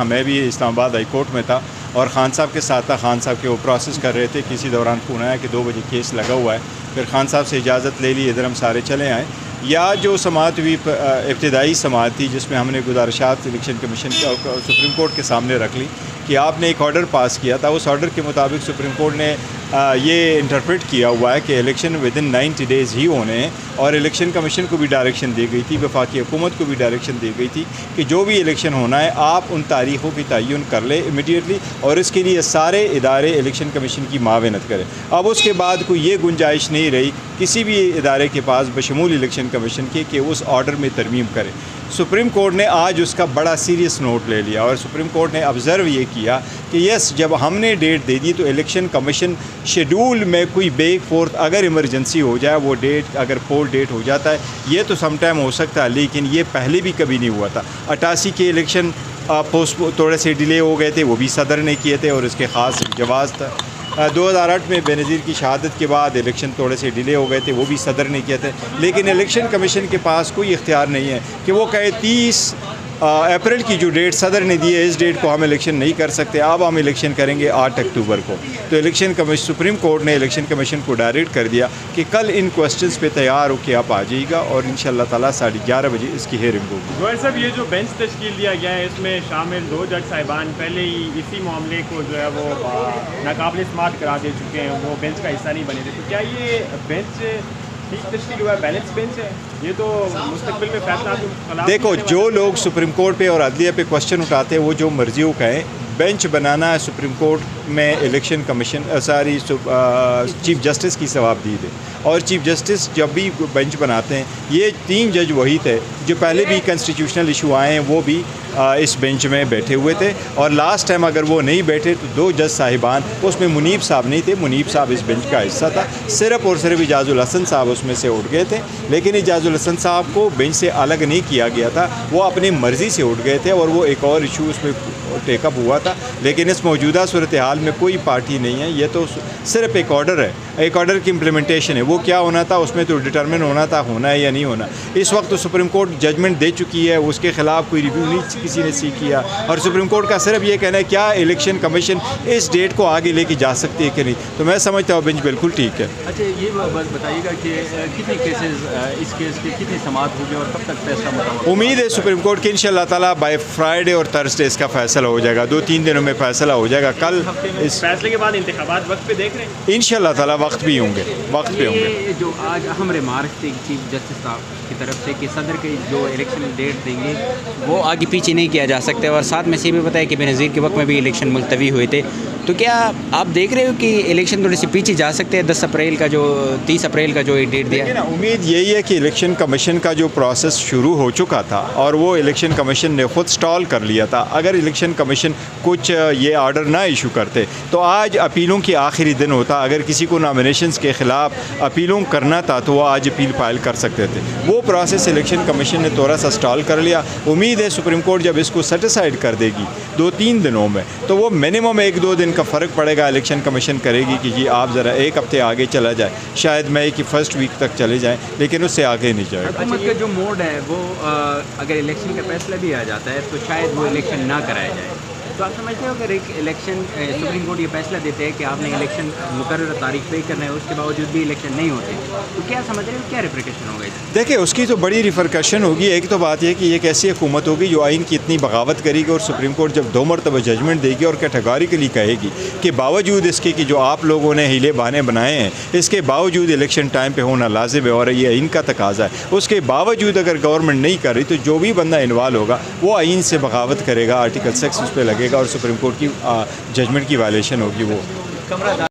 मैं भी Islamabad high court में था और ख़ान साहब के साथ था। ख़ान साहब के वो प्रोसेस कर रहे थे, किसी दौरान फ़ोन आया कि 2 बजे केस लगा हुआ है। फिर ख़ान साहब से इजाज़त ले ली, इधर हम सारे चले आए। या जो समाअत हुई इब्तिदाई समाअत थी जिसमें हमने गुजारिशात इलेक्शन कमीशन सुप्रीम कोर्ट के सामने रख ली कि आपने एक ऑर्डर पास किया था। उस ऑर्डर के मुताबिक सुप्रीम कोर्ट ने ये इंटरप्रेट किया हुआ है कि इलेक्शन विदिन 90 डेज़ ही होने हैं और इलेक्शन कमीशन को भी डायरेक्शन दी गई थी, वफाकी हुकूमत को भी डायरेक्शन दी गई थी कि जो भी इलेक्शन होना है आप उन तारीख़ों की तयन कर ले इमीडिएटली और इसके लिए सारे इदारे इलेक्शन कमीशन की मावनत करें। अब उसके बाद कोई ये गुंजाइश नहीं रही किसी भी इदारे के पास बशमूल इलेक्शन कमीशन के कि उस ऑर्डर में तरमीम करे। सुप्रीम कोर्ट ने आज उसका बड़ा सीरियस नोट ले लिया और सुप्रीम कोर्ट ने ऑब्ज़र्व ये किया कि यस, जब हमने डेट दे दी तो इलेक्शन कमीशन शेड्यूल में कोई बैक फोर्थ अगर इमरजेंसी हो जाए, वो डेट अगर पोल डेट हो जाता है, ये तो समटाइम हो सकता है, लेकिन ये पहले भी कभी नहीं हुआ था। 88 के इलेक्शन पोस्ट थोड़े से डिले हो गए थे, वो भी सदर ने किए थे और इसके ख़ास जवाज़ था। 2008 में बेनज़ीर की शहादत के बाद इलेक्शन थोड़े से डिले हो गए थे, वो भी सदर ने किए थे। लेकिन इलेक्शन कमीशन के पास कोई इख्तियार नहीं है कि वो कहे 30 अप्रैल की जो डेट सदर ने दी है इस डेट को हम इलेक्शन नहीं कर सकते, अब हम इलेक्शन करेंगे 8 अक्टूबर को। तो इलेक्शन कमीशन सुप्रीम कोर्ट ने इलेक्शन कमीशन को डायरेक्ट कर दिया कि कल इन क्वेश्चंस पे तैयार होकर आप आ जाइएगा और इंशाअल्लाह ताला 11:30 बजे इसकी हेयरिंग होगी। गोयल साहब, ये जो बेंच तश्कील दिया गया है इसमें शामिल 2 जज साहिबान पहले ही इसी मामले को जो है वो नाकाबिल इस्तेमाल करा दे चुके हैं, वो बेंच का हिस्सा नहीं बने थे। तो क्या ये बेंच ठीक तश्कील हुआ है, बैलेंस बेंच है? ये तो मुस्तकबिल में फैसला देखो, जो लोग सुप्रीम कोर्ट पे और अदलिया पे क्वेश्चन उठाते हैं वो जो मर्जी हो कहें, बेंच बनाना है सुप्रीम कोर्ट में इलेक्शन कमीशन चीफ जस्टिस की सवाबदीद है और चीफ जस्टिस जब भी बेंच बनाते हैं, ये 3 जज वही थे जो पहले भी कॉन्स्टिट्यूशनल इशू आए हैं वो भी इस बेंच में बैठे हुए थे और लास्ट टाइम अगर वो नहीं बैठे तो 2 जज साहिबान, उसमें मुनीब साहब नहीं थे, मुनीब साहब इस बेंच का हिस्सा था, सिर्फ और सिर्फ इजाज़ुल हसन साहब उसमें से उठ गए थे। लेकिन इजाज़ुल हसन साहब को बेंच से अलग नहीं किया गया था, वो अपनी मर्ज़ी से उठ गए थे और वो एक और इशू उसमें टेकअप हुआ था। लेकिन इस मौजूदा सूरत हाल में कोई पार्टी नहीं है, ये तो सिर्फ एक ऑर्डर है, एक ऑर्डर की इम्प्लीमेंटेशन है। वो क्या होना था उसमें तो डिटर्मिन होना था होना है या नहीं होना। इस वक्त तो सुप्रीम कोर्ट जजमेंट दे चुकी है, उसके ख़िलाफ़ कोई रिव्यू नहीं किसी ने सीख किया और सुप्रीम कोर्ट का सिर्फ ये कहना है क्या इलेक्शन कमीशन इस डेट को आगे लेके जा सकती है कि नहीं। तो मैं समझता हूँ बेंच बिल्कुल ठीक है। अच्छा, ये बताइएगा कि कितने केसेस इस केस के कितनी समाअत होगी और कब तक फैसला मुकम्मल? उम्मीद है सुप्रीम कोर्ट की इंशाअल्लाह ताला बाय फ्राइडे और थर्सडे इसका फैसला हो जाएगा, 2-3 दिनों में फैसला हो जाएगा। कल इस फैसले के बाद इंतखाबात वक्त पे देख रहे हैं इंशाअल्लाह ताला वक्त पे होंगे। ये जो आज अहम रिमार्क थे चीफ जस्टिस साहब की तरफ से कि सदर के जो इलेक्शन डेट देंगे वो आगे पीछे नहीं किया जा सकता और साथ में से भी बताया कि बेनज़ीर के वक्त में भी इलेक्शन मुलतवी हुए थे। तो क्या आप देख रहे हो कि इलेक्शन थोड़ी सी पीछे जा सकते हैं 10 अप्रैल का जो 30 अप्रैल का जो डेट दिया है? उम्मीद यही है कि इलेक्शन कमीशन का जो प्रोसेस शुरू हो चुका था और वो इलेक्शन कमीशन ने ख़ुद स्टॉल कर लिया था। अगर इलेक्शन कमीशन कुछ ये ऑर्डर ना इशू करते तो आज अपीलों की आखिरी दिन होता। अगर किसी को नॉमिनेशंस के ख़िलाफ़ अपीलों करना था तो वो आज अपील फाइल कर सकते थे। वो प्रोसेस इलेक्शन कमीशन ने थोड़ा सा स्टॉल कर लिया। उम्मीद है सुप्रीम कोर्ट जब इसको सेटिसाइड कर देगी 2-3 दिनों में तो वो मिनिमम 1-2 दिन का फ़र्क पड़ेगा। इलेक्शन कमीशन करेगी कि जी आप ज़रा 1 हफ्ते आगे चला जाए, शायद मई की फर्स्ट वीक तक चले जाएँ, लेकिन उससे आगे नहीं जाएगा। हुकूमत का जो मोड है वो अगर इलेक्शन का फैसला भी आ जाता है तो शायद वो इलेक्शन ना कराया जाए। तो आप समझते हो अगर एक इलेक्शन सुप्रीम कोर्ट ये फैसला देते हैं कि आपने इलेक्शन मुकर्रर तारीख पे करना है, उसके बावजूद भी इलेक्शन नहीं होते, तो क्या समझ रहे हो क्या रिप्रिकॉशन होगा? देखिए, उसकी तो बड़ी रिफरकशन होगी। एक तो बात यह कि एक ऐसी हुकूमत होगी जो आइन की इतनी बगावत करेगी और सुप्रीम कोर्ट जब 2 मरतबा जजमेंट देगी और कैटेगोरिकली कहेगी कि बावजूद इसके कि जो आप लोगों ने हीले बहाने बनाए हैं, इसके बावजूद इलेक्शन टाइम पे होना लाजिम है और ये आइन का तकाजा है, उसके बावजूद अगर गवर्नमेंट नहीं कर रही तो जो भी बंदा इन्वॉल्व होगा वो आइन से बगावत करेगा, आर्टिकल 6 उस पर लगेगा और सुप्रीम कोर्ट की जजमेंट की वायलेशन होगी वो।